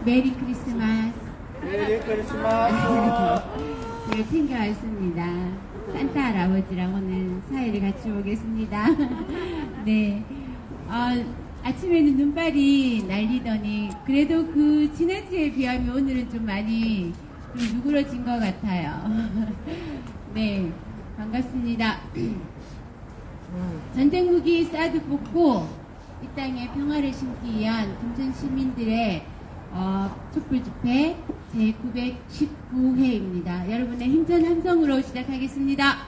메리 크리스마스. 메리 크리스마스. 제가 챙겨왔습니다. 산타 할아버지랑 오늘 사회를 같이 보겠습니다. 네. 아침에는 눈발이 날리더니 그래도 그 지난주에 비하면 오늘은 좀 많이 좀 누그러진 것 같아요. 네. 반갑습니다. 전쟁 무기 사드 뽑고 이 땅에 평화를 심기 위한 금천 시민들의 촛불 집회 제919회입니다. 여러분의 힘찬 함성으로 시작하겠습니다.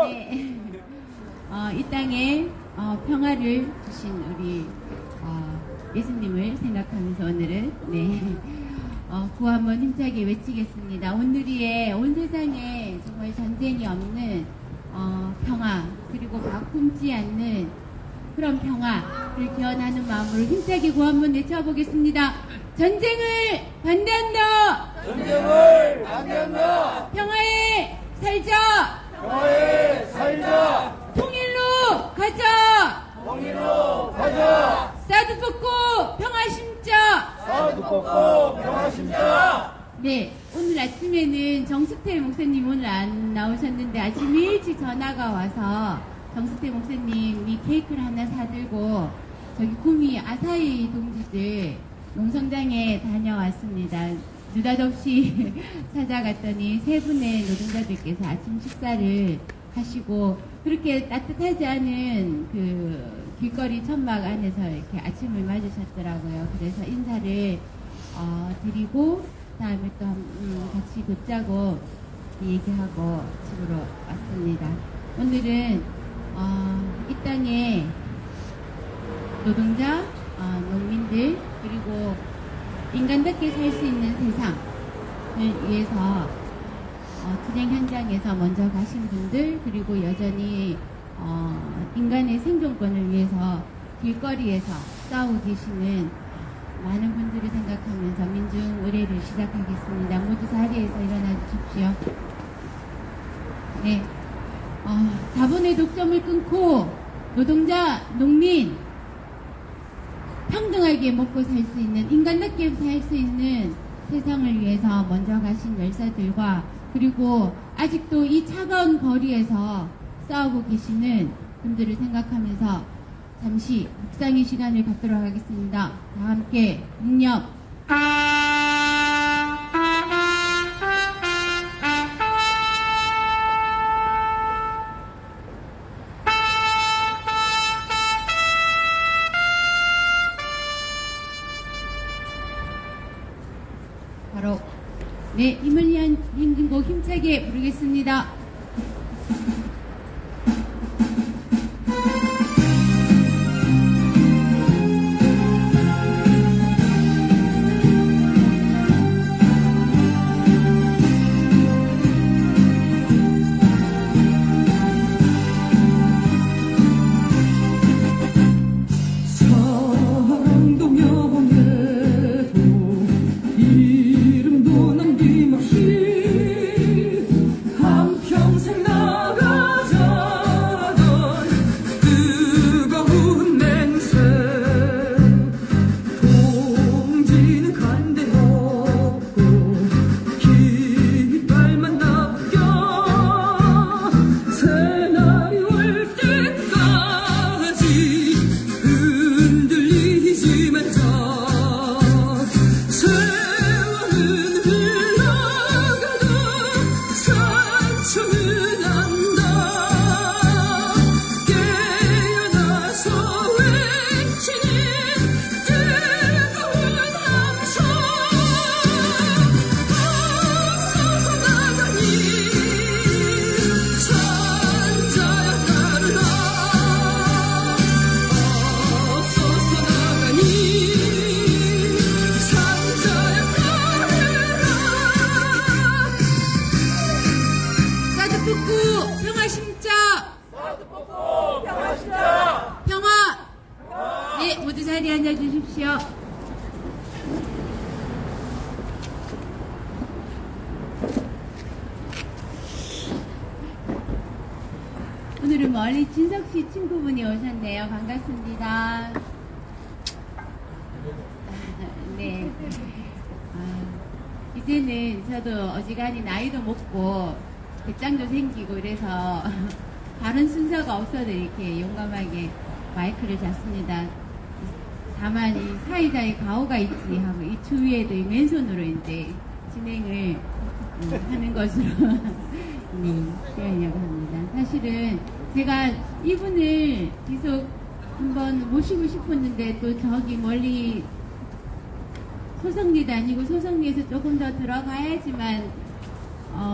네. 이 땅에 평화를 주신 우리 예수님을 생각하면서 오늘은 구호 한번 힘차게 외치겠습니다. 오늘이에 온 세상에 정말 전쟁이 없는 평화, 그리고 막 굶지 않는 그런 평화를 기원하는 마음으로 힘차게 구호 한번 외쳐보겠습니다. 전쟁을 반대한다. 전쟁을 반대한다. 평화에 살자. 평화에 살자. 통일로 가자. 통일로 가자. 사드 뽑고 평화 심자. 사드 뽑고 평화 심자. 네, 오늘 아침에는 정수태 목사님 오늘 안 나오셨는데 아침 일찍 전화가 와서 정수태 목사님이 케이크를 하나 사들고 저기 구미 아사히 동지들 농성장에 다녀왔습니다. 느닷없이 찾아갔더니 세 분의 노동자들께서 아침 식사를 하시고 그렇게 따뜻하지 않은 그 길거리 천막 안에서 이렇게 아침을 맞으셨더라고요. 그래서 인사를 드리고 다음에 또 같이 붙자고 얘기하고 집으로 왔습니다. 오늘은 이 땅에 노동자, 농민들 그리고 인간답게 살 수 있는 세상을 위해서 투쟁 현장에서 먼저 가신 분들 그리고 여전히 인간의 생존권을 위해서 길거리에서 싸우고 계시는 많은 분들을 생각하면서 민중 의례를 시작하겠습니다. 모두 자리에서 일어나 주십시오. 네, 자본의 독점을 끊고 노동자, 농민 평등하게 먹고 살 수 있는 인간답게 살 수 있는 세상을 위해서 먼저 가신 열사들과 그리고 아직도 이 차가운 거리에서 싸우고 계시는 분들을 생각하면서 잠시 묵상의 시간을 갖도록 하겠습니다. 다 함께 묵념. 바로 힘을 위한 행진곡 힘차게 부르겠습니다. 자리에 앉아주십시오. 오늘은 멀리 진석씨 친구분이 오셨네요. 반갑습니다. 이제는 저도 어지간히 나이도 먹고 배짱도 생기고 이래서 다른 순서가 없어도 이렇게 용감하게 마이크를 잡습니다. 다만 이 사회자의 가오가 있지 하고 이 주위에도 이 맨손으로 이제 진행을 하는 것으로 표현하려고 합니다. 사실은 제가 이분을 계속 한번 모시고 싶었는데 또 저기 멀리 소성리도 아니고 소성리에서 조금 더 들어가야지만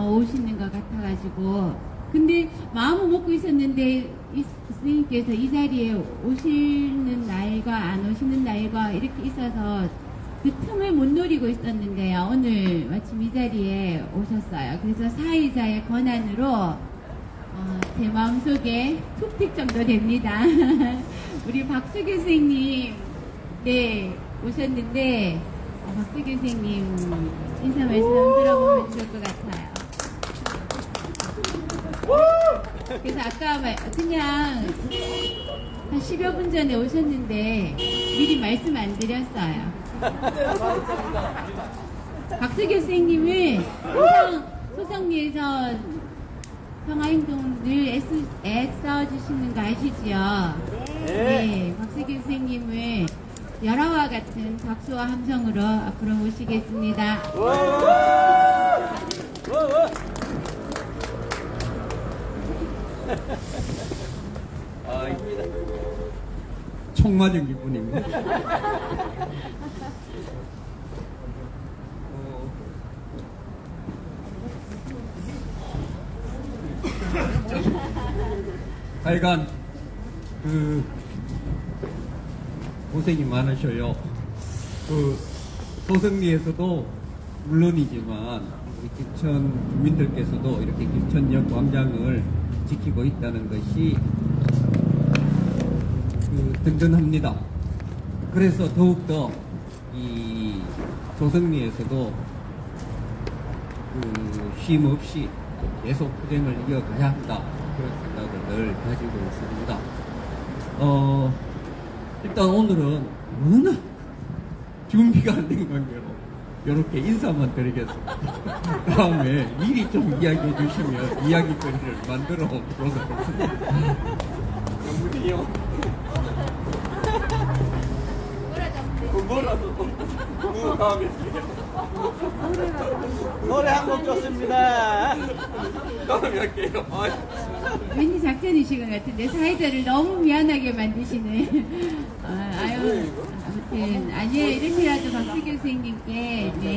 오시는 것 같아가지고 근데 마음을 먹고 있었는데 스님께서 이 자리에 오시는 날과 안 오시는 날과 이렇게 있어서 그 틈을 못 노리고 있었는데요. 오늘 마침 이 자리에 오셨어요. 그래서 사회자의 권한으로 제 마음속에 툭 튈 정도 됩니다. 우리 박수 교수님 네 오셨는데 박수 교수님 인사 말씀 들어보면 좋을 것 같아요. 그래서 아까 그냥 한 10여 분 전에 오셨는데 미리 말씀 안 드렸어요. 박수 교수님은 항상 소성리에서 평화행동 늘 애써주시는 거 아시지요? 네, 박수 교수님을 열화와 같은 박수와 함성으로 앞으로 모시겠습니다. 총 맞은 기분입니다. 하여간 고생이 많으셔요. 소성리에서도 물론이지만 우리 김천 주민들께서도 이렇게 김천역 광장을 지키고 있다는 것이 든든합니다. 그래서 더욱더 이 소성리에서도 쉼 없이 계속 투쟁을 이어가야 한다. 그런 생각을 늘 가지고 있습니다. 일단 오늘은 워낙 준비가 안 된 관계로 이렇게 인사만 드리겠습니다. 다음에 미리 좀 이야기해 주시면 이야기거리를 만들어 보도록 하겠습니다. 영문이요. 뭐라도 다음에 노래 한 곡 좋습니다. 다음에 할게요. 왠지 작전이신 것 같은데 사회자를 너무 미안하게 만드시네. 아유 아무튼 아니에요. 이렇게라도 박수 교수님께 네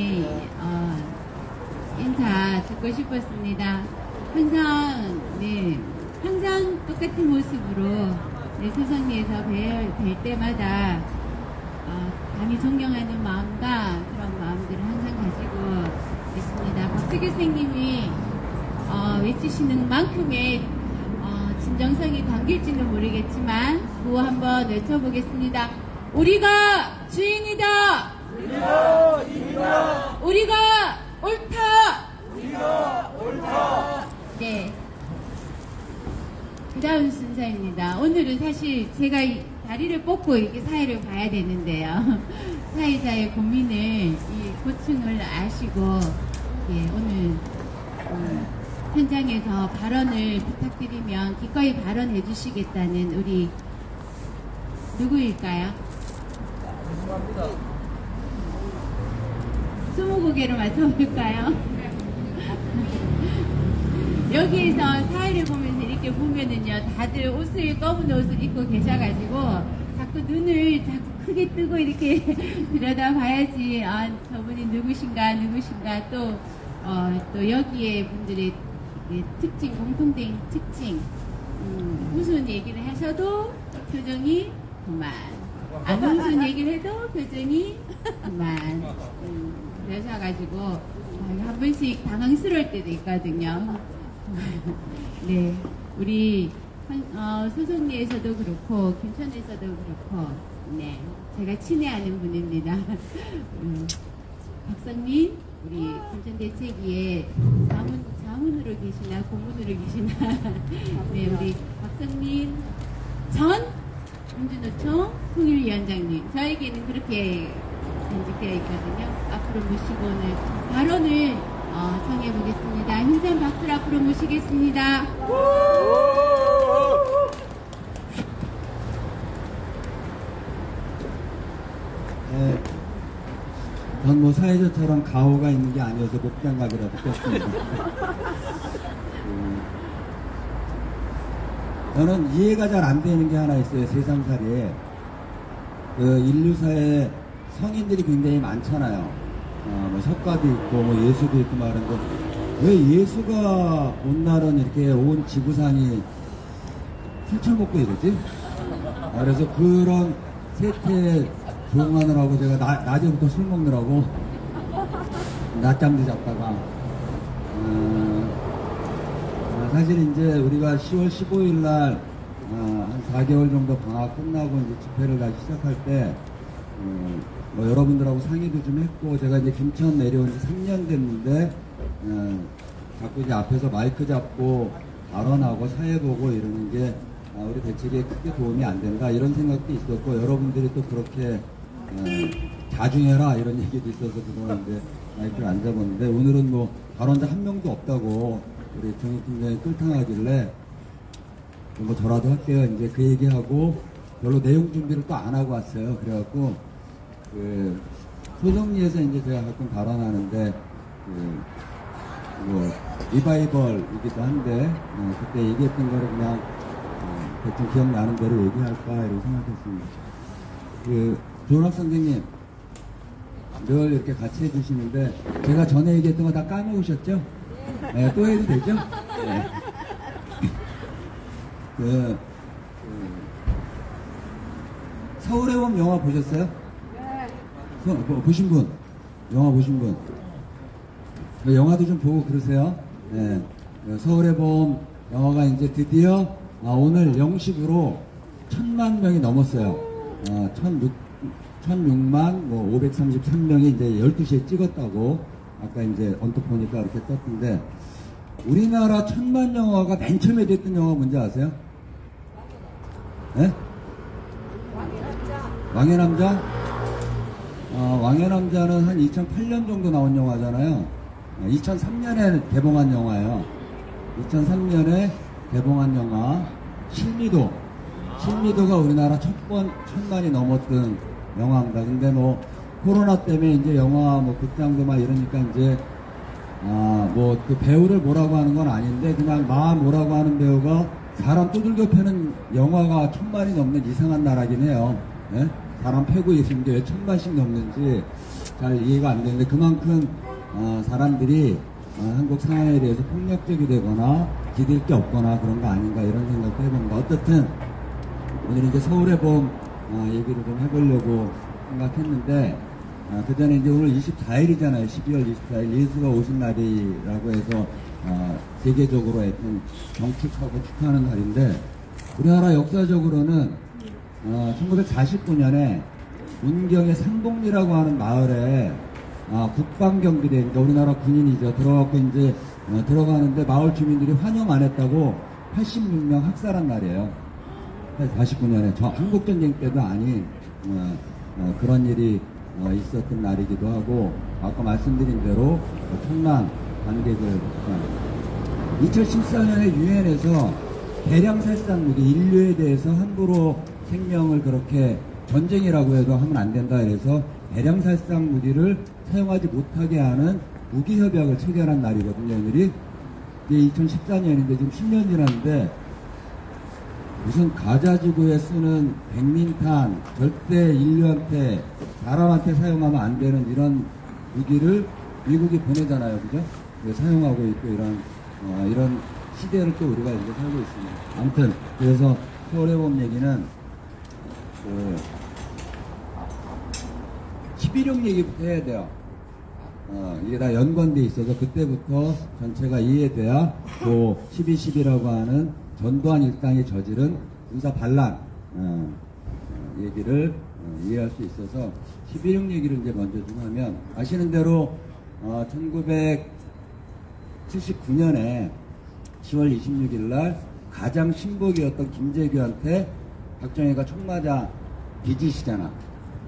인사 듣고 싶었습니다. 항상 똑같은 모습으로 네, 소성리에서 뵐 때마다 감히 존경하는 마음과 그런 마음들을 항상 가지고 있습니다. 박수 교수님이 외치시는 만큼의 진정성이 담길지는 모르겠지만 구호 한번 외쳐보겠습니다. 우리가 주인이다. 우리가 이기다. 우리가 옳다. 우리가 옳다. 네. 그 다음 순서입니다. 오늘은 사실 제가 이 다리를 뽑고 이렇게 사회를 봐야 되는데요. 사회자의 고민을, 이 고충을 아시고, 예, 오늘, 현장에서 발언을 부탁드리면 기꺼이 발언해 주시겠다는 우리, 누구일까요? 스무고개로 맞춰볼까요? 여기에서 사회를 보면서 이렇게 보면은요, 다들 검은 옷을 입고 계셔가지고, 자꾸 눈을 자꾸 크게 뜨고 이렇게 들여다봐야지, 저분이 누구신가, 또 여기에 분들의 특징, 공통된 특징, 무슨 얘기를 하셔도 표정이 그만. 안 무슨 얘기를 해도 표정이 그만. 그러셔가지고, 한 번씩 당황스러울 때도 있거든요. 네, 우리 소성리에서도 그렇고 김천에서도 그렇고, 네, 제가 친애하는 분입니다. 박성민, 우리 김천대책위에 자문으로 계시나 고문으로 계시나, 네, 우리 박성민 전 민주노총 통일위원장님, 저에게는 그렇게 전직되어 있거든요. 앞으로 모시고 오늘 발언을 청해 보겠습니다. 힘찬 박수를 앞으로 모시겠습니다. 네, 전 뭐 사회자처럼 가오가 있는 게 아니어서 목장갑이라도 꼈습니다. 저는 이해가 잘 안 되는 게 하나 있어요. 세상살이에. 인류사에 성인들이 굉장히 많잖아요. 뭐 석가도 있고, 뭐 예수도 있고 말하는데, 왜 예수가 온 날은 이렇게 온 지구상이 술 먹고 이러지? 그래서 그런 세태에 조응하느라고 제가 낮에부터 술 먹느라고 낮잠도 잤다가, 사실 이제 우리가 10월 15일 날, 한 4개월 정도 방학 끝나고 이제 집회를 다시 시작할 때, 뭐 여러분들하고 상의도 좀 했고, 제가 이제 김천 내려온 지 3년 됐는데, 자꾸 이제 앞에서 마이크 잡고 발언하고 사회 보고 이러는 게, 우리 대책에 크게 도움이 안 된다, 이런 생각도 있었고, 여러분들이 또 그렇게, 자중해라, 이런 얘기도 있어서 그러는데, 마이크를 안 잡았는데, 오늘은 뭐, 발언자 한 명도 없다고, 우리 정익 팀장이 끌탕하길래, 뭐 저라도 할게요. 이제 그 얘기하고 별로 내용 준비를 또 안 하고 왔어요. 그래갖고 소정리에서 이제 제가 가끔 발언하는데 뭐 리바이벌이기도 한데 그때 얘기했던 거를 그냥 대충 기억나는 대로 얘기할까 이렇게 생각했습니다. 조은학 선생님 늘 이렇게 같이 해주시는데 제가 전에 얘기했던 거 다 까먹으셨죠? 네, 또 해도 되죠? 네. 서울의 봄 영화 보셨어요? 네. 보신 분? 영화 보신 분? 영화도 좀 보고 그러세요? 네. 서울의 봄 영화가 이제 드디어 오늘 0시으로 1000만 명이 넘었어요. 1006만 533명이 이제 12시에 찍었다고 아까 이제 언뜻 보니까 이렇게 떴던데 우리나라 1000만 영화가 맨 처음에 됐던 영화 뭔지 아세요? 네? 왕의 남자? 왕의 남자는 한 2008년 정도 나온 영화잖아요. 2003년에 개봉한 영화예요. 2003년에 개봉한 영화 실미도. 실미도가 우리나라 첫 번 1000만이 넘었던 영화입니다. 근데 뭐 코로나 때문에 이제 영화 뭐 극장도 막 이러니까 이제 뭐 그 배우를 뭐라고 하는 건 아닌데 그냥 뭐라고 하는 배우가 사람 두들겨 패는 영화가 1000만이 넘는 이상한 나라긴 해요. 네? 사람 패고 있는데 왜 1000만씩 넘는지 잘 이해가 안 되는데 그만큼 사람들이 한국 상황에 대해서 폭력적이 되거나 기댈 게 없거나 그런 거 아닌가 이런 생각도 해봅니다. 어떻든 오늘 이제 서울의 봄 얘기를 좀 해보려고 생각했는데 그 전에 이제 오늘 24일이잖아요. 12월 24일 예수가 오신 날이라고 해서 세계적으로 하여튼 경축하고 축하하는 날인데 우리나라 역사적으로는 1949년에 문경의 삼봉리라고 하는 마을에 국방경비대, 그러니까 우리나라 군인이죠. 들어가고 이제 들어가는데 마을 주민들이 환영 안 했다고 86명 학살한 날이에요. 49년에 한국전쟁 때도 아닌 그런 일이 있었던 날이기도 하고 아까 말씀드린 대로 1000만 관객을 2014년에 유엔에서 대량 살상 무기 인류에 대해서 함부로 생명을 그렇게 전쟁이라고 해도 하면 안 된다 해서 대량 살상 무기를 사용하지 못하게 하는 무기 협약을 체결한 날이거든요. 오늘이 이게 2014년인데 지금 10년 지났는데 무슨 가자지구에 쓰는 백린탄 절대 인류한테 사람한테 사용하면 안 되는 이런 무기를 미국이 보내잖아요. 그죠? 사용하고 있고 이런 시대를 또 우리가 이제 살고 있습니다. 아무튼 그래서 서울의 봄 얘기는 11.6 얘기부터 해야 돼요. 이게 다 연관돼 있어서 그때부터 전체가 이해돼야 그 12.12라고 하는 전두환 일당이 저지른 군사 반란 얘기를 이해할 수 있어서 11.6 얘기를 이제 먼저 좀 하면 아시는 대로 1979년에 10월 26일 날 가장 신복이었던 김재규한테 박정희가 총 맞아 뒤지시잖아.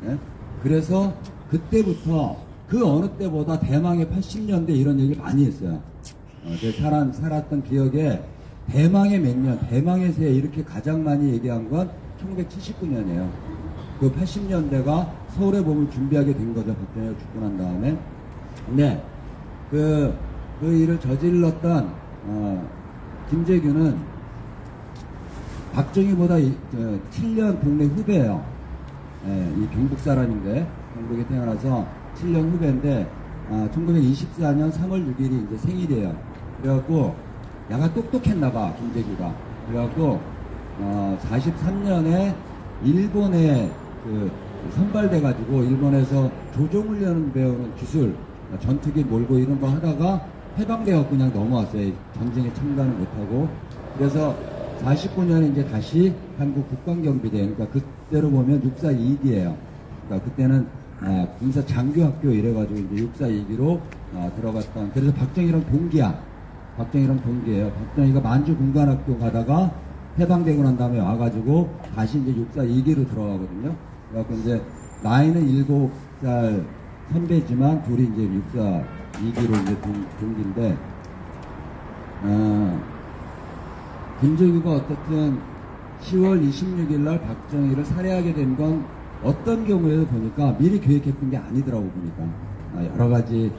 예? 그래서 그때부터 그 어느 때보다 대망의 80년대 이런 얘기를 많이 했어요. 제가 살았던 기억에 대망의 몇 년, 대망의 새 이렇게 가장 많이 얘기한 건 1979년이에요. 그 80년대가 서울의 봄을 준비하게 된 거죠. 박정희가 죽고 난 다음에. 근데 그 일을 저질렀던 김재규는 박정희보다 7년 동네 후배예요. 이 경북 사람인데 경북에 태어나서 7년 후배인데 1924년 3월 6일이 이제 생일이에요. 그래갖고 야가 똑똑했나봐 김재규가. 그래갖고 43년에 일본에 선발돼가지고 일본에서 조종훈련 배우는 기술 전투기 몰고 이런 거 하다가 해방되어 그냥 넘어왔어요. 전쟁에 참가는 못하고. 그래서 49년에 이제 다시 한국 국방경비대, 그러니까 그때로 보면 642기예요. 그러니까 그때는 군사 장교학교 이래가지고 이제 642기로 들어갔던. 그래서 박정희랑 동기야. 박정희랑 동기예요. 박정희가 만주 군관학교 가다가 해방되고 난 다음에 와가지고 다시 이제 642기로 들어가거든요. 그래갖고 이제 나이는 7살 선배지만 둘이 이제 642기로 이제 동기인데, 김재규가 어쨌든 10월 26일 날 박정희를 살해하게 된 건 어떤 경우에도 보니까 미리 계획했던 게 아니더라고 보니까. 여러 가지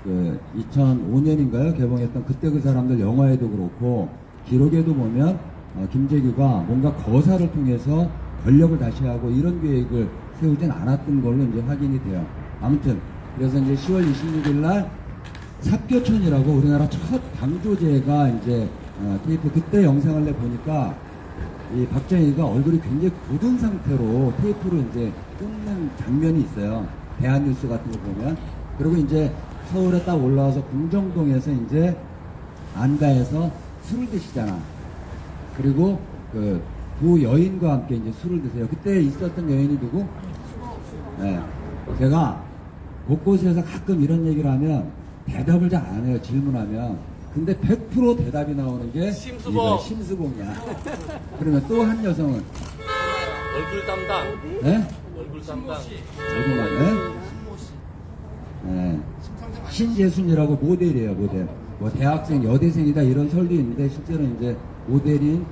2005년인가요? 개봉했던 그때 그 사람들 영화에도 그렇고 기록에도 보면 김재규가 뭔가 거사를 통해서 권력을 다시 하고 이런 계획을 세우진 않았던 걸로 이제 확인이 돼요. 아무튼 그래서 이제 10월 26일 날 삽교촌이라고 우리나라 첫 방조제가 이제 테이프 그때 영상을 내 보니까 이 박정희가 얼굴이 굉장히 굳은 상태로 테이프로 이제 끊는 장면이 있어요. 대한뉴스 같은 거 보면. 그리고 이제 서울에 딱 올라와서 궁정동에서 이제 안가에서 술을 드시잖아. 그리고 두 여인과 함께 이제 술을 드세요. 그때 있었던 여인이 누구? 네. 제가 곳곳에서 가끔 이런 얘기를 하면 대답을 잘 안 해요. 질문하면. 근데 100% 대답이 나오는 게 심수봉. 심수봉이야. 그러면 또 한 여성은 얼굴 담당. 네? 얼굴 담당. 누구만? 네. 신재순이라고 모델이에요. 모델. 대학생 여대생이다 이런 설도 있는데 실제로 이제 모델인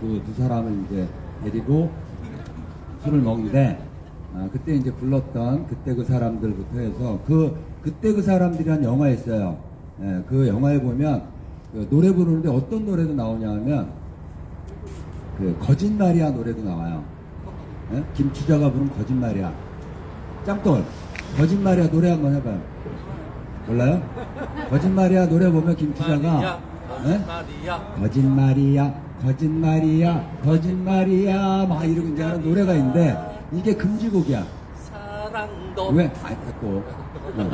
두 사람을 이제 데리고 술을 먹는데 그때 이제 불렀던 그때 그 사람들부터 해서 그때 그 사람들이란 영화 있어요. 예, 그 영화에 보면 노래 부르는데 어떤 노래도 나오냐 하면 거짓말이야 노래도 나와요. 예? 김추자가 부른 거짓말이야. 짱돌 거짓말이야 노래 한번 해봐요. 몰라요? 거짓말이야 노래 보면 김추자가 거짓말이야 거짓말이야 거짓말이야 막 이러고 이제 하는 노래가 있는데 이게 금지곡이야. 사랑도. 왜? 됐고.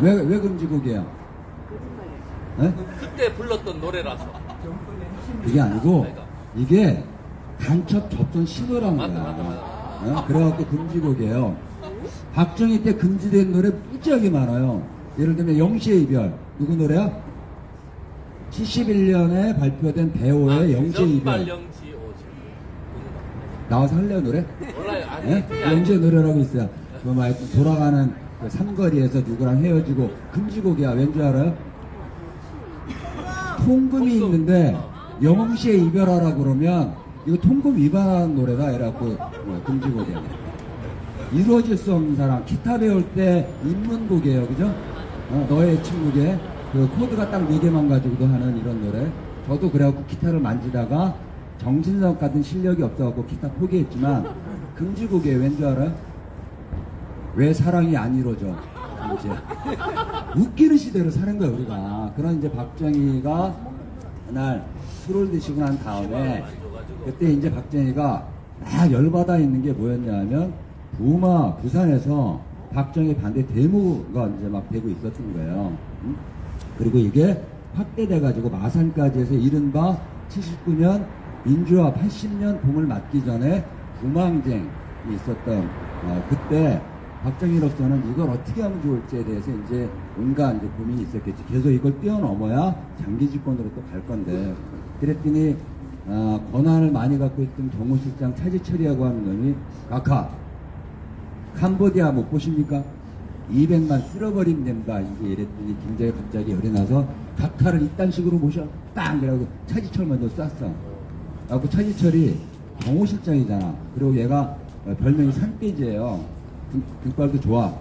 왜 금지곡이에요? 네? 그때 불렀던 노래라서. 그게 아니고 이게 간첩 접선 신호란 거야. 맞다. 그래갖고 금지곡이에요. 박정희 때 금지된 노래 무지하게 많아요. 예를 들면 영시의 이별. 누구 노래야? 71년에 발표된 배우의 영시의 이별. 영시 오지. 나와서 할래요 노래? 몰라요. 아니. 네? 영시의 노래라고 있어요. 돌아가는 그 삼거리에서 누구랑 헤어지고 금지곡이야. 왠지 알아요? 통금이 있는데 영시의 이별하라 그러면 이거 통금 위반하는 노래다 이래갖고 금지곡이야. 이루어질 수 없는 사랑. 기타 배울 때 입문곡이에요. 그죠? 너의 친구게 그 코드가 딱 4개만 가지고도 하는 이런 노래. 저도 그래갖고 기타를 만지다가 정신적 같은 실력이 없어갖고 기타 포기했지만 금지곡이에요. 왠지 알아요? 왜 사랑이 안 이루어져? 이제 웃기는 시대로 사는 거야 우리가. 그런 이제 박정희가 그날 술을 드시고 난 다음에 그때 이제 박정희가 막 열받아 있는 게 뭐였냐면 부산에서 박정희 반대 데모가 이제 막 되고 있었던 거예요. 그리고 이게 확대돼가지고 마산까지 해서 이른바 79년 민주화 80년 봄을 맞기 전에 구망쟁이 있었던 그때 박정희로서는 이걸 어떻게 하면 좋을지에 대해서 이제 온갖 이제 고민이 있었겠지. 계속 이걸 뛰어넘어야 장기 집권으로 또 갈 건데. 그랬더니, 권한을 많이 갖고 있던 경호실장 차지철이라고 하는 놈이, 캄보디아 못 보십니까? 200만 쓸어버리면 된다. 이제 이랬더니 김정이 갑자기 열이 나서 각하를 이딴 식으로 모셔. 딱! 그래갖고 차지철 먼저 쐈어. 그래갖고 차지철이 경호실장이잖아. 그리고 얘가 별명이 산돼지예요. 등발도 좋아.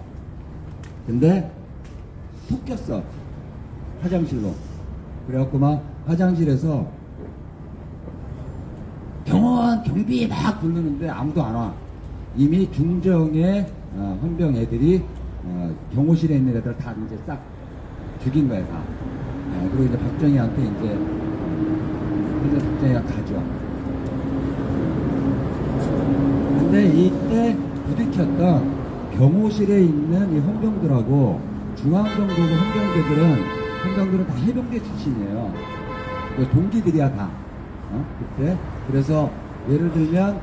근데 푹 꼈어. 화장실로. 그래갖고 막 화장실에서 병원 경비 막 부르는데 아무도 안 와. 이미 중정의 헌병 애들이 경호실에 있는 애들 다 이제 싹 죽인 거야 다. 그리고 이제 박정희한테 이제 그래서 박정희가 가져. 근데 이때 부딪혔던 경호실에 있는 이 헌병들하고 중앙정보부 헌병들은 다 해병대 출신이에요. 동기들이야 다. 그때 그래서 예를 들면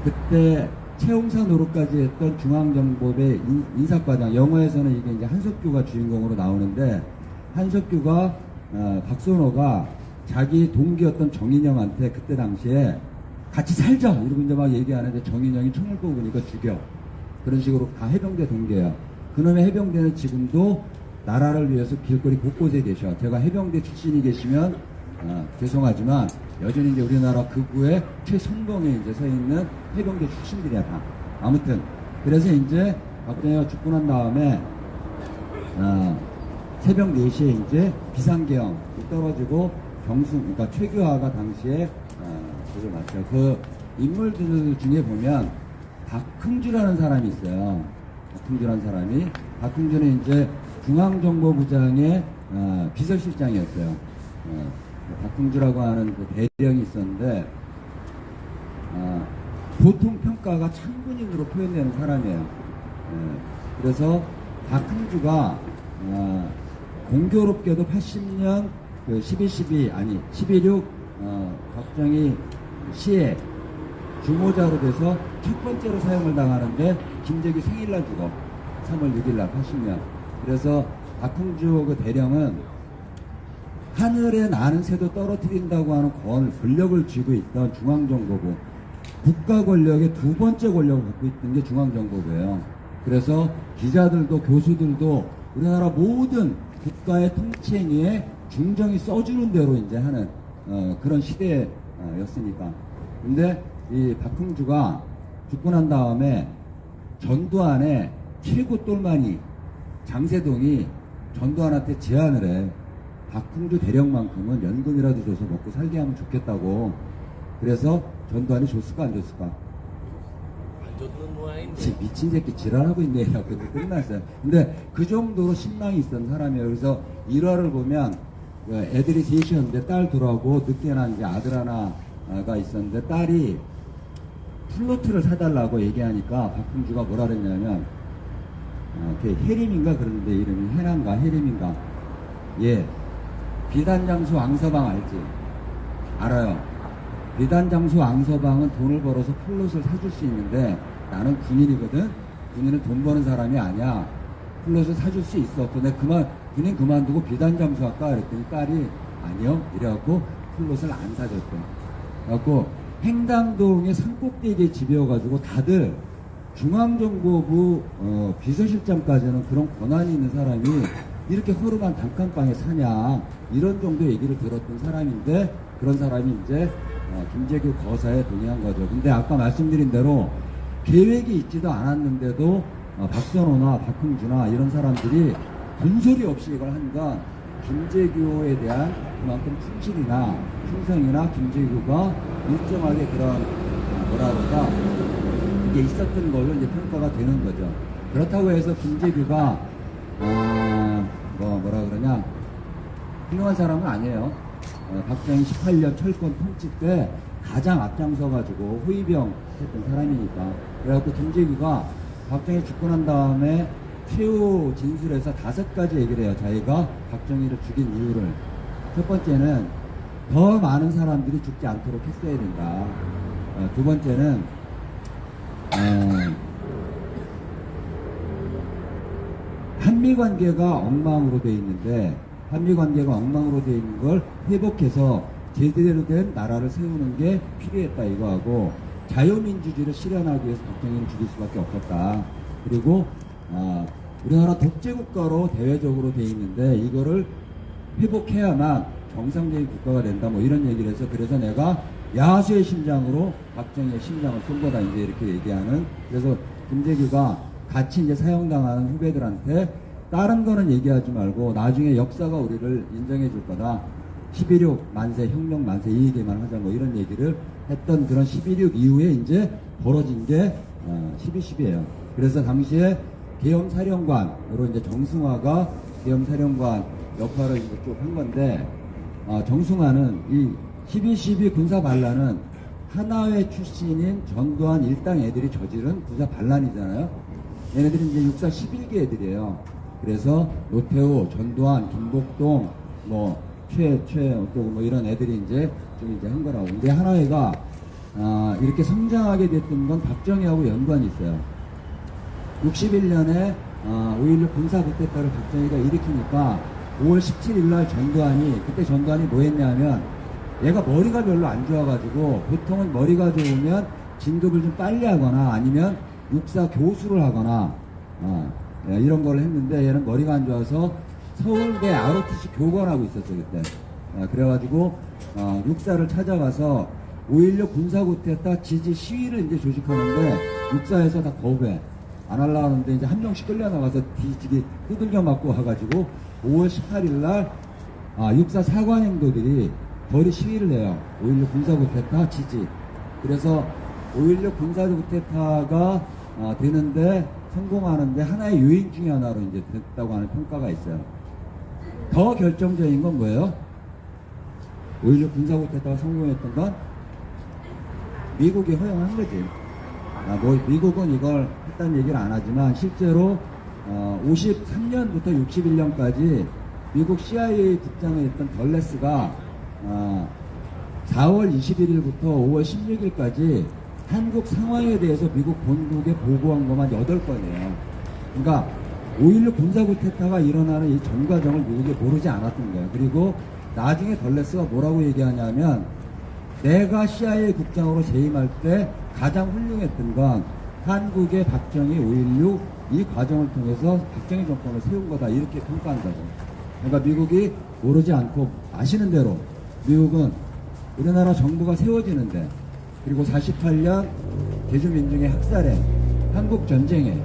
그때 최홍사 노릇까지 했던 중앙정보부의 인사과장, 영화에서는 이게 이제 한석규가 주인공으로 나오는데, 한석규가 박선호가 자기 동기였던 정인영한테 그때 당시에 같이 살자 이러고 이제 막 얘기하는데 정인영이 총을 쏘고니까 죽여. 그런 식으로 다 해병대 동기예요. 그놈의 해병대는 지금도 나라를 위해서 길거리 곳곳에 계셔. 제가 해병대 출신이 계시면 죄송하지만 여전히 이제 우리나라 극우의 최선봉에 이제 서 있는 해병대 출신들이야 다. 아무튼 그래서 이제 박정희가 죽고 난 다음에 새벽 4시에 이제 비상계엄이 떨어지고 그러니까 최규하가 당시에 그걸 맞죠. 그 인물들 중에 보면 박흥주라는 사람이 있어요. 박흥주라는 사람이. 박흥주는 이제 중앙정보부장의 비서실장이었어요. 박흥주라고 하는 그 대령이 있었는데 보통 평가가 참군인으로 표현되는 사람이에요. 그래서 박흥주가 공교롭게도 80년 그 12.6 박정희 시에 주모자로 돼서 첫 번째로 사용을 당하는데 김재규 생일날 죽어. 3월 6일날 80년. 그래서 박흥주 그 대령은 하늘에 나는 새도 떨어뜨린다고 하는 권력을 쥐고 있던 중앙정보부, 국가 권력의 두 번째 권력을 갖고 있던 게 중앙정보부예요. 그래서 기자들도 교수들도 우리나라 모든 국가의 통칭에 중정이 써주는 대로 이제 하는 그런 시대였으니까. 근데 이 박흥주가 죽고 난 다음에 전두환의 최고 똘마니 장세동이 전두환한테 제안을 해. 박흥주 대령만큼은 연금이라도 줘서 먹고 살게 하면 좋겠다고. 그래서 전두환이 줬을까 안 줬을까? 안 줬던 모양인데. 미친 새끼 지랄하고 있네. 그래서 끝났어요. 근데 그 정도로 신망이 있던 사람이에요. 그래서 일화를 보면 애들이 셋이었는데 딸 둘하고 늦게 난 이제 아들 하나가 있었는데 딸이 플로트를 사달라고 얘기하니까 박흥주가 뭐라 그랬냐면 해림인가 그러는데 이름이 해남가 해림인가. 예. 비단장수 왕서방 알지? 알아요. 비단장수 왕서방은 돈을 벌어서 플롯을 사줄 수 있는데 나는 군인이거든? 군인은 돈 버는 사람이 아니야. 플롯을 사줄 수 있어. 근데 군인 그만두고 비단장수 할까? 그랬더니 딸이 아니요. 이래갖고 플롯을 안 사줬대. 그래갖고 행당동의 산꼭대기에 집이어가지고 다들 중앙정보부 비서실장까지는 그런 권한이 있는 사람이 이렇게 허름한 단칸방에 사냐 이런 정도 얘기를 들었던 사람인데 그런 사람이 이제 김재규 거사에 동의한 거죠. 근데 아까 말씀드린 대로 계획이 있지도 않았는데도 박선호나 박흥주나 이런 사람들이 군소리 없이 이걸 하니까 김재규에 대한 그만큼 충성이나 김재규가 일정하게 그런 뭐라 그럴까 이게 있었던 걸로 이제 평가가 되는 거죠. 그렇다고 해서 김재규가 뭐라 그러냐 훌륭한 사람은 아니에요. 박정희 18년 철권 통치 때 가장 앞장서가지고 호위병 했던 사람이니까. 그래갖고 김재규가 박정희 죽고 난 다음에 최후 진술에서 5가지 얘기를 해요. 자기가 박정희를 죽인 이유를. 첫 번째는 더 많은 사람들이 죽지 않도록 했어야 된다. 두 번째는 한미관계가 엉망으로 돼 있는데 한미관계가 엉망으로 돼 있는 걸 회복해서 제대로 된 나라를 세우는 게 필요했다 이거하고 자유민주주의를 실현하기 위해서 박정희를 죽일 수밖에 없었다. 그리고 우리나라 독재국가로 대외적으로 돼 있는데 이거를 회복해야만 정상적인 국가가 된다 뭐 이런 얘기를 해서 그래서 내가 야수의 심장으로 박정희의 심장을 쏜 거다 이제 이렇게 얘기하는 그래서 김재규가 같이 이제 사형당하는 후배들한테 다른 거는 얘기하지 말고 나중에 역사가 우리를 인정해 줄 거다 11.6 만세 혁명 만세 이 얘기만 하자 뭐 이런 얘기를 했던 그런 11.6 이후에 이제 벌어진 게 12.12예요. 그래서 당시에 계엄사령관으로 이제 정승화가 계엄사령관 역할을 쭉 한 건데 정승화는 이 12.12 군사 반란은 하나회 출신인 전두환 일당 애들이 저지른 군사 반란이잖아요. 얘네들이 이제 육사 11기 애들이에요. 그래서 노태우, 전두환, 김복동, 어쩌고 뭐 이런 애들이 이제 좀 이제 한 거라고. 근데 하나회가 이렇게 성장하게 됐던 건 박정희하고 연관이 있어요. 61년에 5.16 군사 쿠데타를 박정희가 일으키니까 5월 17일 날 그때 전두환이 뭐 했냐면 얘가 머리가 별로 안 좋아가지고 보통은 머리가 좋으면 진급을 좀 빨리 하거나 아니면 육사 교수를 하거나 이런 걸 했는데 얘는 머리가 안 좋아서 서울대 ROTC 교관하고 있었어 그때. 그래가지고 육사를 찾아가서 5.16 군사 쿠데타 지지 시위를 이제 조직하는데 육사에서 다 거부해. 안 하려고 하는데 이제 한 명씩 끌려나가서 뒤지게 두들겨 맞고 와가지고 5월 18일 날 육사 사관행도들이 거리 시위를 해요. 5.16 군사 쿠데타 지지. 그래서 5.16 군사 쿠데타가 되는데 성공하는데 하나의 요인 중에 하나로 이제 됐다고 하는 평가가 있어요. 더 결정적인 건 뭐예요? 5.16 군사 쿠데타가 성공했던 건 미국이 허용한 거지. 미국은 이걸 했다는 얘기를 안 하지만 실제로 53년부터 61년까지 미국 CIA 국장을 했던 덜레스가 4월 21일부터 5월 16일까지 한국 상황에 대해서 미국 본국에 보고한 것만 8건이에요. 그러니까 5.16 군사 쿠데타가 일어나는 이 전 과정을 미국이 모르지 않았던 거예요. 그리고 나중에 덜레스가 뭐라고 얘기하냐면 내가 CIA 국장으로 재임할 때 가장 훌륭했던 건 한국의 박정희 5.16 이 과정을 통해서 박정희 정권을 세운 거다 이렇게 평가한다고. 그러니까 미국이 모르지 않고 아시는 대로 미국은 우리나라 정부가 세워지는데 그리고 48년 대주민중의 학살에 한국전쟁에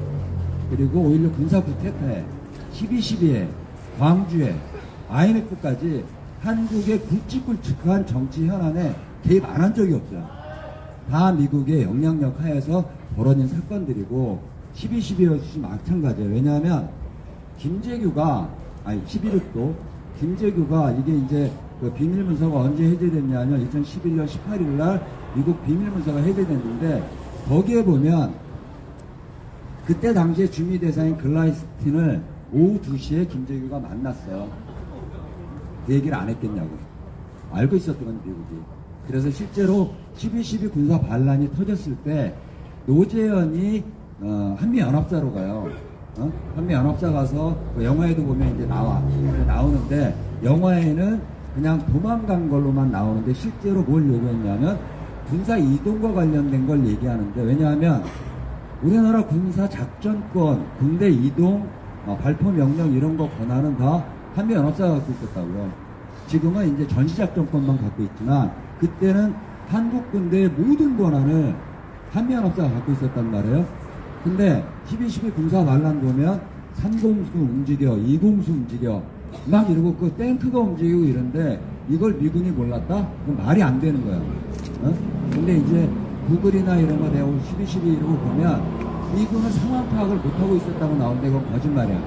그리고 5.16 군사 쿠데타에 12.12에 광주에 IMF까지 한국의 굵직굵직한 정치 현안에 개입 안 한 적이 없어요. 다 미국의 영향력 하에서 벌어진 사건들이고 12.12 역시 마찬가지예요. 왜냐하면 김재규가 11.6도 김재규가 이게 이제 그 비밀문서가 언제 해제됐냐면 2011년 18일 날 미국 비밀문서가 해제됐는데 거기에 보면 그때 당시에 주미 대사인 글라이스틴을 오후 2시에 김재규가 만났어요. 그 얘기를 안 했겠냐고. 알고 있었던 건 미국이. 그래서 실제로 12.12 군사 반란이 터졌을 때 노재현이 한미연합사로 가요. 한미연합사 가서 그 영화에도 보면 이제 나오는데 영화에는 그냥 도망간 걸로만 나오는데 실제로 뭘 요구했냐면 군사 이동과 관련된 걸 얘기하는데 왜냐하면 우리나라 군사 작전권, 군대 이동, 발포 명령 이런 거 권한은 다 한미연합사가 갖고 있었다고요. 지금은 이제 전시작전권만 갖고 있지만 그때는 한국 군대의 모든 권한을 한미연합사가 갖고 있었단 말이에요. 근데 12.12 군사 반란 보면 3공수 움직여, 2공수 움직여 막 이러고 그 탱크가 움직이고 이런데 이걸 미군이 몰랐다? 그건 말이 안 되는 거야. 근데 이제 구글이나 이런 거 내가 12.12 이러고 보면 미군은 상황 파악을 못하고 있었다고 나오는데 그건 거짓말이야.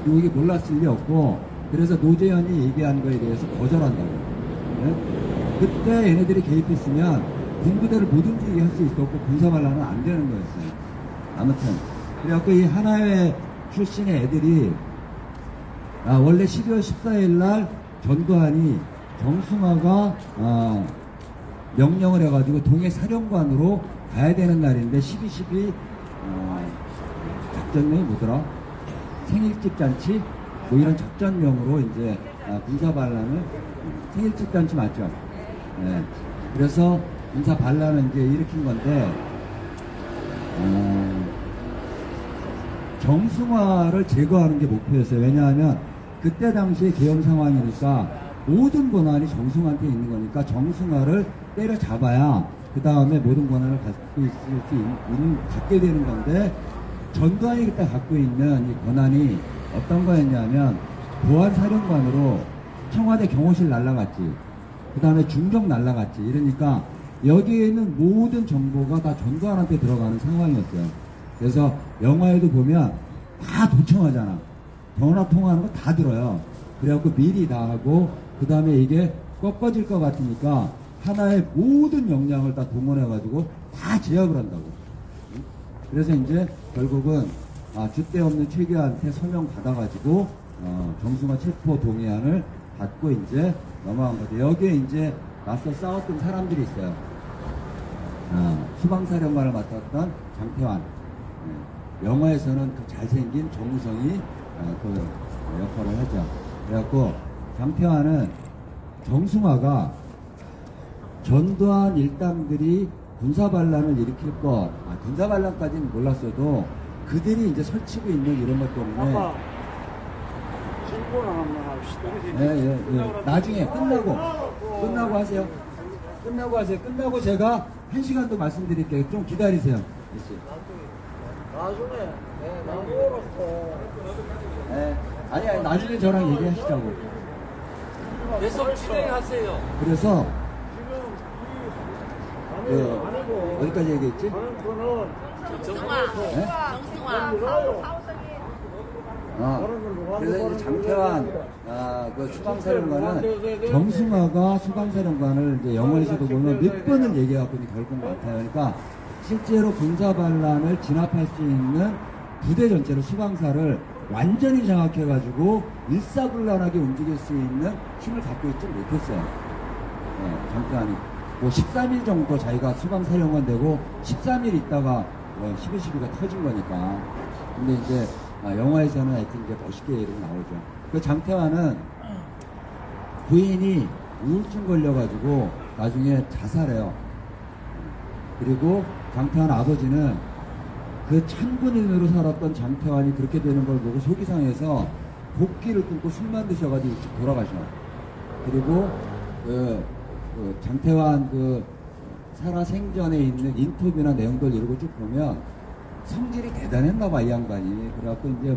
미국이 몰랐을 리 없고 그래서 노재현이 얘기한 거에 대해서 거절한다고. 그때 얘네들이 개입했으면 군부대를 못 움직이게 할 수 있었고 군사반란은 안 되는 거였어요. 아무튼 그래갖고 이 하나회 출신의 애들이 원래 12월 14일 날 전두환이 정승화가 명령을 해가지고 동해 사령관으로 가야 되는 날인데 12.12 작전명이 뭐더라? 생일집 잔치? 뭐 이런 작전명으로 이제 군사 반란을 생일집 잔치 맞죠? 네. 그래서 군사 반란을 이제 일으킨 건데 정승화를 제거하는 게 목표였어요. 왜냐하면 그때 당시에 계엄 상황이니까 모든 권한이 정승화한테 있는 거니까 정승화를 때려잡아야 그 다음에 모든 권한을 갖게 되는 건데, 전두환이 그때 갖고 있는 이 권한이 어떤 거였냐면, 보안사령관으로 청와대 경호실 날라갔지, 그 다음에 중정 날라갔지. 이러니까 여기에 있는 모든 정보가 다 전두환한테 들어가는 상황이었어요. 그래서 영화에도 보면 다 도청하잖아. 전화 통화하는 거 다 들어요. 그래갖고 미리 다 하고, 그 다음에 이게 꺾어질 것 같으니까 하나의 모든 역량을 다 동원해가지고 다 제압을 한다고. 그래서 이제 결국은 줏대 없는 최규하한테 서명 받아가지고 정승화 체포 동의안을 받고 이제 넘어간 거죠. 여기에 이제 맞서 싸웠던 사람들이 있어요. 수방사령관을 맡았던 장태환. 영화에서는 그 잘생긴 정우성이 그 역할을 하죠. 그래갖고 장태환은 정승화가 전두환 일당들이 군사반란을 일으킬 것, 군사반란까지는 몰랐어도 그들이 이제 설치고 있는 이런 것 때문에. 아빠, 신고를 한번 합시다. 예. 나중에 끝나고 하세요. 끝나고 제가 1시간 더 말씀드릴게요. 좀 기다리세요. 나중에, 나중에 아니, 나중에 저랑 얘기하시자고. 계속 진행하세요. 그래서, 아니고, 어디까지 얘기했지? 하는 거는 네? 그래서 이제 장태환, 그 수방사령관은 정승화가 수방사령관을 이제 영화에서도 보면 몇 번을 얘기해갖고 겪은 것 같아요. 그러니까 실제로 군사반란을 진압할 수 있는 부대 전체로 수방사를 완전히 장악해가지고 일사불란하게 움직일 수 있는 힘을 갖고 있지 못했어요. 장태환이. 뭐 13일 정도 자기가 수방사령관 되고 13일 있다가 12.12가 터진 거니까. 근데 이제 영화에서는 하여튼 이제 멋있게 이렇게 나오죠. 그 장태환은 부인이 우울증 걸려가지고 나중에 자살해요. 그리고 장태환 아버지는 그 참군인으로 살았던 장태환이 그렇게 되는 걸 보고 속이 상해서 복기를 끊고 술만 드셔가지고 일찍 돌아가셔. 그리고 장태환 살아생전에 있는 인터뷰나 내용들 이런 거 쭉 보면 성질이 대단했나봐, 이 양반이. 그래갖고 이제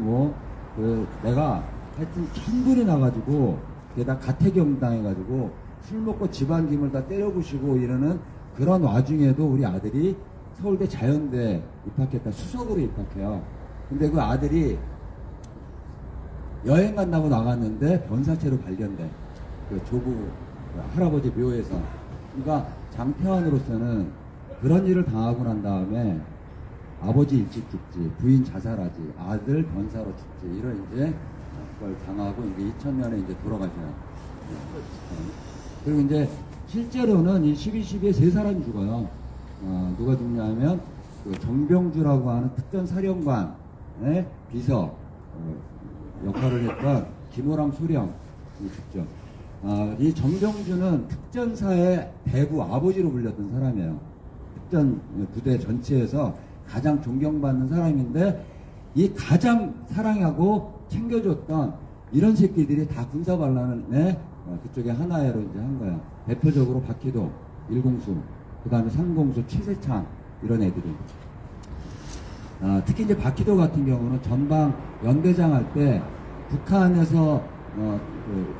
내가 하여튼 천불이 나가지고, 게다가 가태경 당해가지고, 술 먹고 집안 김을 다 때려부시고 이러는 그런 와중에도 우리 아들이 서울대 자연대 입학했다. 수석으로 입학해요. 근데 그 아들이 여행 간다고 나갔는데 변사체로 발견돼. 그 조부 할아버지 묘에서. 그러니까 장태환으로서는 그런 일을 당하고 난 다음에 아버지 일찍 죽지, 부인 자살하지, 아들 변사로 죽지, 이런 이제 그걸 당하고 이제 2000년에 이제 돌아가셔요. 그리고 이제 실제로는 이 12.12에 3사람이 죽어요. 누가 죽냐면 그 정병주라고 하는 특전사령관의 비서 역할을 했던 김호람 소령이 죽죠. 이 정병주는 특전사의 대부 아버지로 불렸던 사람이에요. 특전 부대 전체에서 가장 존경받는 사람인데, 이 가장 사랑하고 챙겨줬던 이런 새끼들이 다 군사반란을 그쪽에 하나로 이제 한 거야. 대표적으로 박희도, 일공수, 그 다음에 상공수, 최세창, 이런 애들이. 특히 이제 박희도 같은 경우는 전방 연대장 할 때 북한에서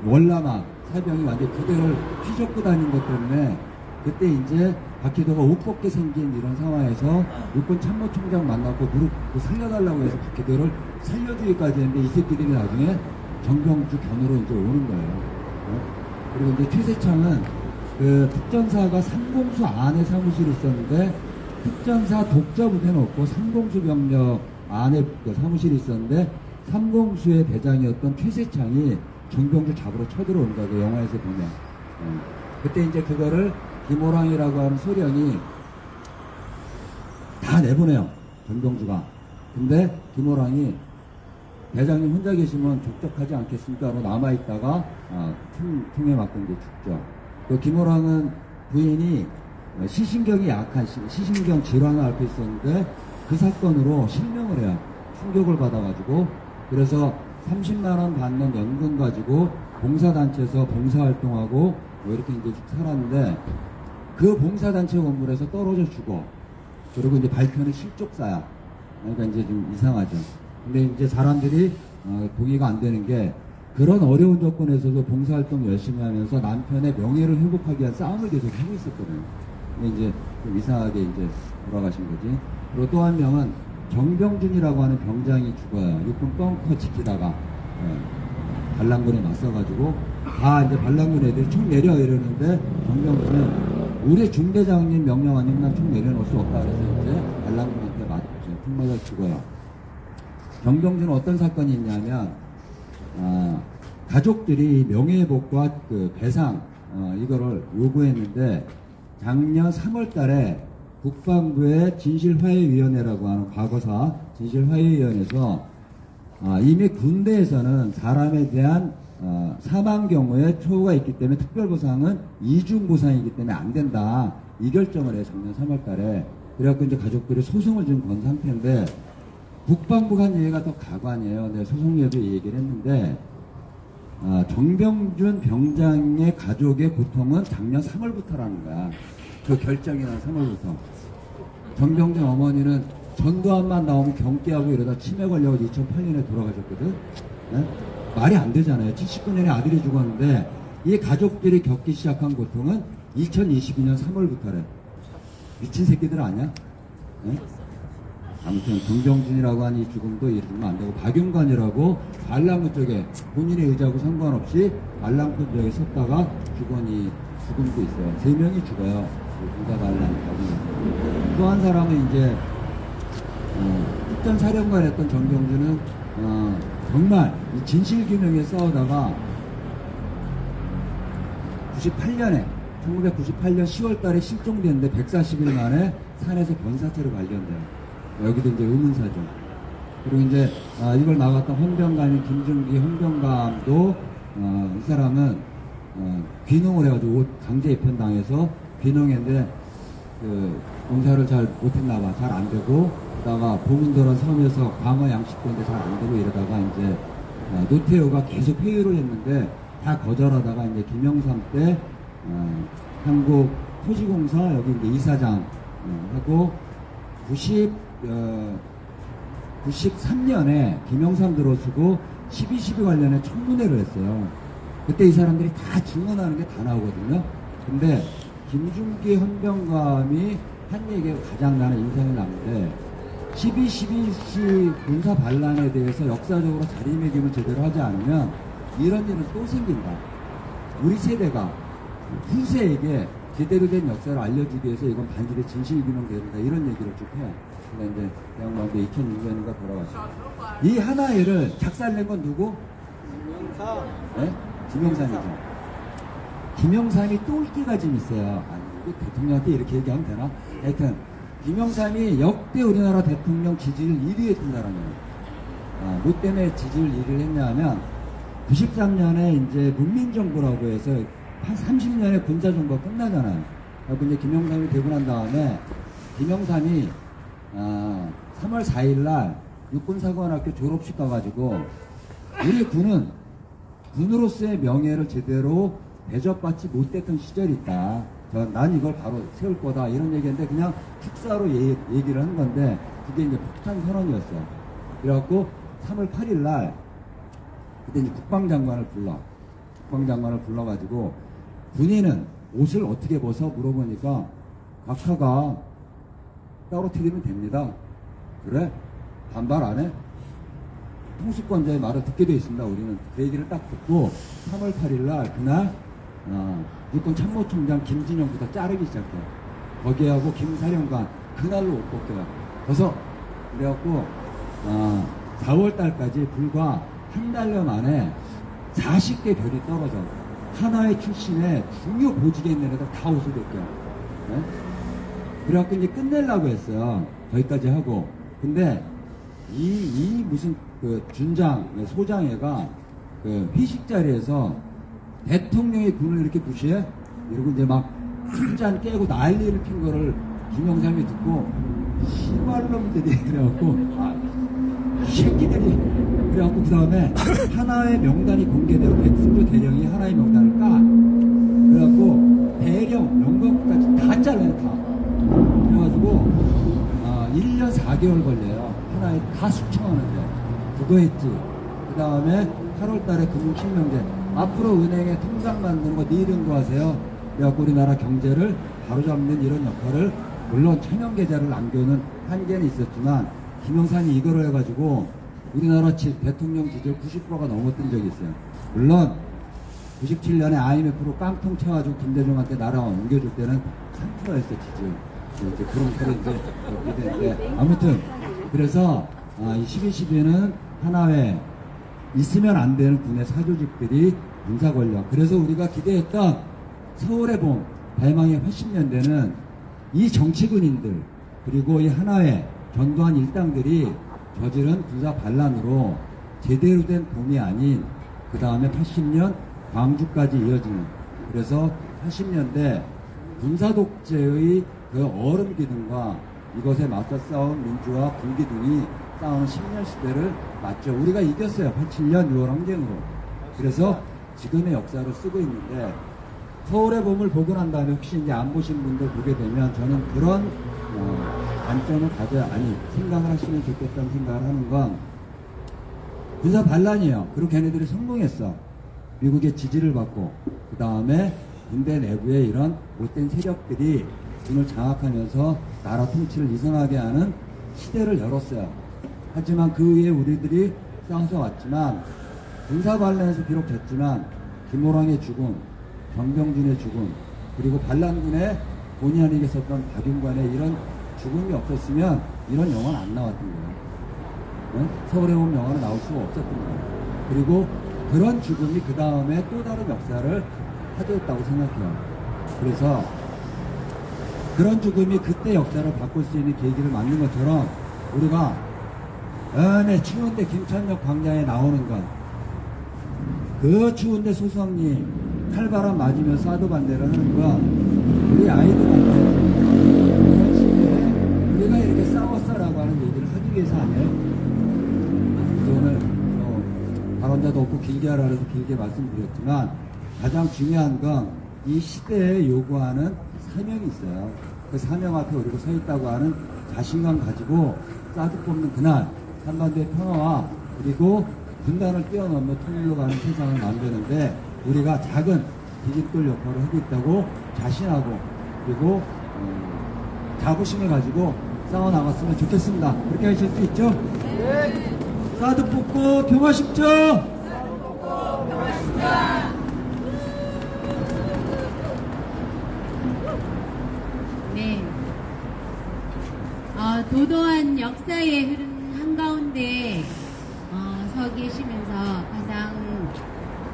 월남아 사병이 완전 부대를 휘젓고 다닌 것 때문에 그때 이제 박희도가 옷 벗게 생긴 이런 상황에서 육군 참모총장 만나고 무릎 살려달라고 해서 박희도를 살려주기까지 했는데, 이 새끼들이 나중에 정병주 견으로 이제 오는 거예요. 그리고 이제 최세창은 그 특전사가 상공수 안에 사무실이 있었는데, 특전사 독자 부대는 없고 상공수 병력 안에 그 사무실이 있었는데, 상공수의 대장이었던 최세창이 정병주 잡으러 쳐들어온 거죠. 영화에서 보면. 그때 이제 그거를 김호랑이라고 하는 소령이 다 내보내요. 정병주가. 근데 김호랑이 대장님 혼자 계시면 족적하지 않겠습니까? 하고 남아있다가 총에 맞고 이제 죽죠. 그 김호랑은 부인이 시신경이 약한 시신경 질환을 앓고 있었는데 그 사건으로 실명을 해요. 충격을 받아가지고 그래서 30만 원 받는 연금 가지고 봉사단체에서 봉사활동하고 뭐 이렇게 이제 쭉 살았는데 그 봉사단체 건물에서 떨어져 죽어. 그리고 이제 발표는 실족사야. 그러니까 이제 좀 이상하죠. 근데 이제 사람들이 동의가 안 되는 게 그런 어려운 조건에서도 봉사활동 열심히 하면서 남편의 명예를 회복하기 위한 싸움을 계속 하고 있었거든요. 근데 이제 좀 이상하게 이제 돌아가신 거지. 그리고 또 한 명은 정병준이라고 하는 병장이 죽어요. 육군 벙커 지키다가 반란군에 맞서가지고 다 이제 반란군 애들이 총 내려 이러는데 정병준은 우리 중대장님 명령 아니면 난 총 내려놓을 수 없다 그래서 이제 반란군한테 맞죠. 총맞아 죽어요. 정병준은 어떤 사건이 있냐면 가족들이 명예회복과 그 배상 이거를 요구했는데 작년 3월 달에 국방부의 진실화해위원회라고 하는 과거사 진실화해위원회에서 이미 군대에서는 사람에 대한 사망 경우에 초우가 있기 때문에 특별보상은 이중보상이기 때문에 안 된다. 이 결정을 해 작년 3월 달에. 그래갖고 이제 가족들이 소송을 지금 건 상태인데 국방부가 한 얘기가 더 가관이에요. 내가 소송에도 얘기를 했는데 정병준 병장의 가족의 고통은 작년 3월부터라는 거야. 그 결정이 난 3월부터. 정병준 어머니는 전두환만 나오면 경계하고 이러다 치매 걸려서 2008년에 돌아가셨거든. 네? 말이 안 되잖아요. 79년에 아들이 죽었는데 이 가족들이 겪기 시작한 고통은 2022년 3월부터래. 미친 새끼들 아니야? 네? 아무튼 정병준이라고 하는 이 죽음도 이러면 안 되고 박윤관이라고 반란군 쪽에 본인의 의지하고 상관없이 반란군 쪽에 섰다가 죽음도 있어요. 3명이 죽어요. 군사 반란. 또 한 사람은 이제 특전사령관 했던 정병준은 정말 이 진실규명에 싸우다가 1998년 10월 달에 실종됐는데 140일 만에 산에서 변사체로 발견돼요. 여기도 이제 의문사죠. 그리고 이제 이걸 나갔던 헌병감인 김준기 헌병감도 이 사람은 귀농을 해가지고 옷 강제 입현당해서 귀농했는데 공사를 잘 못했나봐. 잘 안 되고 그러다가 보문도란 섬에서 광어 양식도인데 잘 안 되고 이러다가 이제 노태우가 계속 회유를 했는데 다 거절하다가 이제 김영삼 때 한국 토지공사 여기 이제 이사장 하고 93년에 김영삼 들어서고 12.12 관련해 청문회를 했어요. 그때 이 사람들이 다 증언하는 게 다 나오거든요. 근데 김준기 헌병감이 한 얘기가 가장 나는 인상이 남는데 12.12 군사 반란에 대해서 역사적으로 자리매김을 제대로 하지 않으면 이런 일은 또 생긴다. 우리 세대가 후세에게 제대로 된 역사를 알려주기 위해서 이건 반드시 진실규명돼야 된다. 이런 얘기를 쭉 해요. 근데 이제 대학만도 2006년인가 돌아갔어요. 이 하나회를 작살낸 건 누구? 김영삼. 네? 김영삼이죠. 김영삼이 똘끼가 좀 있어요. 아니, 대통령한테 이렇게 얘기하면 되나? 하여튼 김영삼이 역대 우리나라 대통령 지지율 1위 했던 사람이에요. 뭐 때문에 지지율 1위를 했냐면 93년에 이제 문민정부라고 해서 한 30년의 군사정부가 끝나잖아요. 그래서 이제 김영삼이 되고 난 다음에 김영삼이 3월 4일날 육군사관학교 졸업식 가가지고 우리 군은 군으로서의 명예를 제대로 대접받지 못했던 시절이 있다. 난 이걸 바로 세울 거다. 이런 얘기인데 그냥 축사로 얘기를 한 건데 그게 이제 폭탄 선언이었어요. 그래갖고 3월 8일날 그때 이제 국방장관을 불러가지고 군인은 옷을 어떻게 벗어? 물어보니까 각하가 떨어뜨리면 됩니다. 그래? 반발 안 해? 통수권자의 말을 듣게 돼 있습니다. 우리는 그 얘기를 딱 듣고 3월 8일날 그날 육군 참모총장 김진영부터 자르기 시작해요. 거기하고 김사령관 그날로 옷 벗겨요. 그래서 그래갖고 4월달까지 불과 한 달여 만에 40개 별이 떨어져. 하나의 출신의 중요 보직에 있는 애들 다 옷을 벗겨요. 네? 그래갖고 이제 끝내려고 했어요. 거기까지 하고. 근데 이 무슨 그 준장, 소장애가 그 회식 자리에서 대통령이 군을 이렇게 무시해? 이러고 이제 막 술잔 깨고 난리를 핀 거를 김영삼이 듣고 씨발놈들이 그래갖고 새끼들이. 그래갖고 그 다음에 하나의 명단이 공개되고 백승조 대령이 하나의 명단을 까. 그래갖고 대령 명단까지 다 잘라요, 다. 그래가지고 1년 4개월 걸려요. 하나에 다 숙청하는데. 그거 했지. 그 다음에 8월 달에 금융실명제. 앞으로 은행에 통장 만드는 거 네 이름도 하세요. 그래갖고 우리나라 경제를 바로잡는 이런 역할을, 물론 천연계좌를 남겨놓은 한계는 있었지만, 김영삼이 이거를 해가지고 우리나라 대통령 지지율 90%가 넘었던 적이 있어요. 물론 97년에 IMF로 깡통 쳐가지고 김대중한테 나라 옮겨줄 때는 3%였어, 지지율. 이제 그런 소리 이제 그렇게 되는데, 아무튼 그래서 이 12.12는 하나의 있으면 안 되는 군의 사조직들이 군사 권력. 그래서 우리가 기대했던 서울의 봄, 대망의 80년대는 이 정치군인들 그리고 이 하나의 전두환 일당들이 저지른 군사 반란으로 제대로 된 봄이 아닌 그 다음에 80년 광주까지 이어지는, 그래서 80년대 군사 독재의 그 얼음 기둥과 이것에 맞서 싸운 민주화 군기둥이 싸우는 10년 시대를 맞죠. 우리가 이겼어요. 87년 6월 항쟁으로. 그래서 지금의 역사를 쓰고 있는데, 서울의 봄을 보고 난 다음에 혹시 이제 안 보신 분들 보게 되면 저는 그런 관점을 생각을 하시면 좋겠다는 생각을 하는 건, 군사 반란이에요. 그리고 걔네들이 성공했어. 미국의 지지를 받고, 그 다음에 군대 내부에 이런 못된 세력들이 군을 장악하면서 나라 통치를 이상하게 하는 시대를 열었어요. 하지만 그 위에 우리들이 싸워서 왔지만, 군사 반란에서 비록 졌지만 김호랑의 죽음, 정병진의 죽음, 그리고 반란군의 본의 아니게 썼던 박윤관의 이런 죽음이 없었으면 이런 영화는 안 나왔던 거예요. 네? 서울에 온 영화는 나올 수가 없었던 거예요. 그리고 그런 죽음이 그 다음에 또 다른 역사를 하도했다고 생각해요. 그래서 그런 죽음이 그때 역사를 바꿀 수 있는 계기를 만든 것처럼, 우리가 추운데 김천역 광장에 나오는 건, 그 추운데 소성리 칼바람 맞으며 사드 반대를 하는 건 우리 아이들한테 그런 시대에 우리가 이렇게 싸웠어라고 하는 얘기를 하기 위해서 아니에요. 그래서 오늘 발언자도 없고 길게 하라 해서 길게 말씀드렸지만, 가장 중요한 건 이 시대에 요구하는 사명이 있어요. 그 사명 앞에 우리가 서 있다고 하는 자신감 가지고 사드 뽑는 그날 한반도의 평화와 그리고 분단을 뛰어넘어 통일로 가는 세상을 만드는데 우리가 작은 디딤돌 역할을 하고 있다고 자신하고 그리고 자부심을 가지고 싸워나갔으면 좋겠습니다. 그렇게 하실 수 있죠? 네. 사드 뽑고 평화식죠? 사드 뽑고 평화식죠? 네. 도도한 역사의 흐름 한가운데 서 계시면서 가장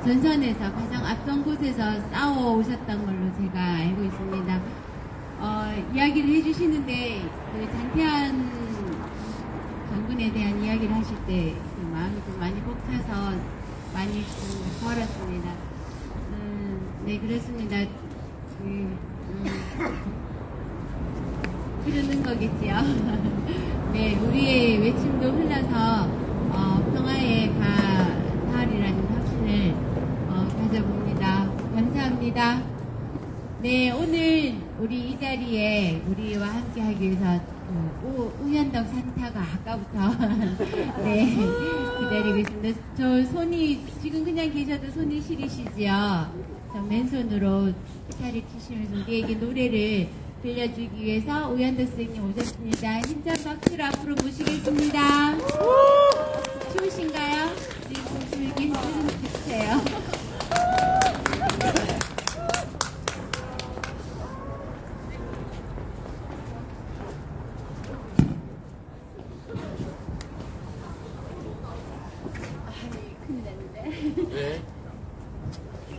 전선에서 가장 앞선 곳에서 싸워 오셨던 걸로 제가 알고 있습니다. 이야기를 해주시는데 그 장태환 장군에 대한 이야기를 하실 때 그 마음이 좀 많이 벅차서 많이 좀 걸었습니다. 네, 그렇습니다. 흐르는 거겠지요. 네, 우리의 외침도 흘러서 평화의 가을이라는 확신을 가져봅니다. 감사합니다. 네, 오늘 우리 이 자리에 우리와 함께 하기 위해서 우현덕 산타가 아까부터 네, 기다리고 있습니다. 저 손이 지금 그냥 계셔도 손이 시리시지요. 저 맨손으로 기타를 치시면서 우리에게 노래를 들려주기 위해서 우현덕 선생님 오셨습니다. 힘찬 박수로 앞으로 모시겠습니다. 추우신가요? 좀 이렇게 힘좀 주세요. 큰일 났는데. 왜?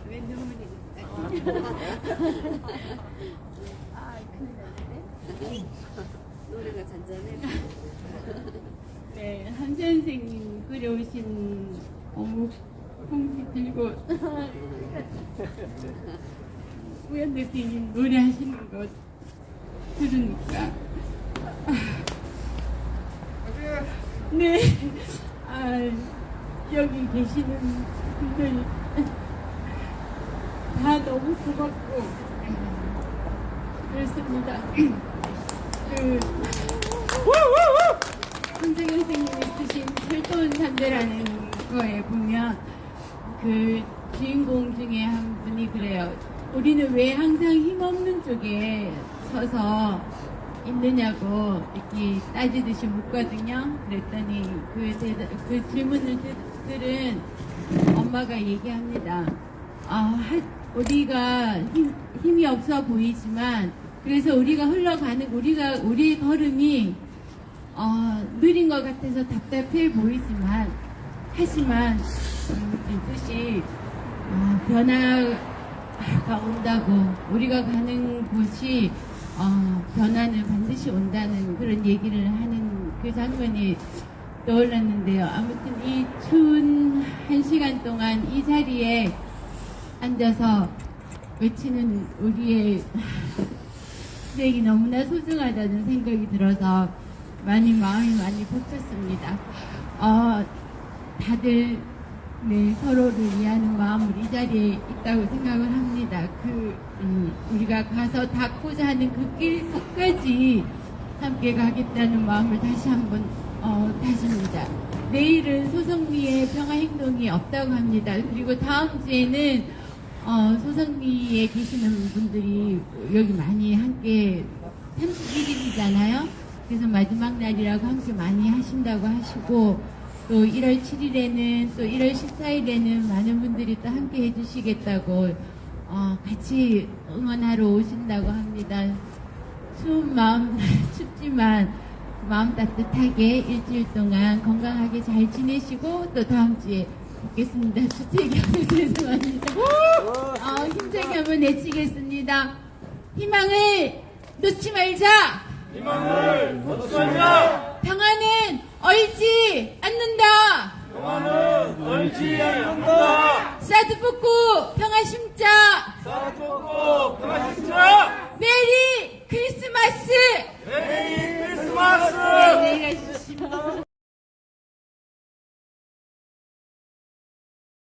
왜 눈물이 큰일 났는데. 노래가 잔잔해. 네, 한 선생님 끓여오신 어묵 봉지 들고 우현덕 선생님 노래하시는 거 들으니까 네, 여기 계시는 분들 다 너무 고맙고 그렇습니다. 김정현 선생님이 쓰신 철도운 담배라는 거에 보면 그 주인공 중에 한 분이 그래요. 우리는 왜 항상 힘없는 쪽에 서서 있느냐고 이렇게 따지듯이 묻거든요. 그랬더니 그 질문을 들은 엄마가 얘기합니다. 우리가 힘이 없어 보이지만 그래서 우리가 흘러가는 우리의 걸음이 느린 것 같아서 답답해 보이지만 하지만 뜻이 변화가 온다고 우리가 가는 곳이 변화는 반드시 온다는 그런 얘기를 하는 그 장면이 떠올랐는데요. 아무튼 이 추운 1시간 동안 이 자리에 앉아서 외치는 우리의 시댁이 너무나 소중하다는 생각이 들어서 마음이 많이 벅찼습니다. 다들 서로를 위하는 마음을 이 자리에 있다고 생각을 합니다. 우리가 가서 닿고자 하는 그 길 끝까지 함께 가겠다는 마음을 다시 한번 다집니다. 내일은 소성리에 평화행동이 없다고 합니다. 그리고 다음 주에는 소성리에 계시는 분들이 여기 많이 함께 31일이잖아요. 그래서 마지막 날이라고 함께 많이 하신다고 하시고 또 1월 7일에는 또 1월 14일에는 많은 분들이 또 함께 해주시겠다고 같이 응원하러 오신다고 합니다. 추운 마음 춥지만 마음 따뜻하게 일주일 동안 건강하게 잘 지내시고 또 다음 주에 뵙겠습니다. 주책이 죄송합니다. 힘차게 한번 외치겠습니다. 희망을 놓지 말자. 희망을 놓지 말자. 평화는 얼지 않는다. 평화는 얼지 않는다. 쌀 뜯고 평화 심자. 쌀 뜯고 평화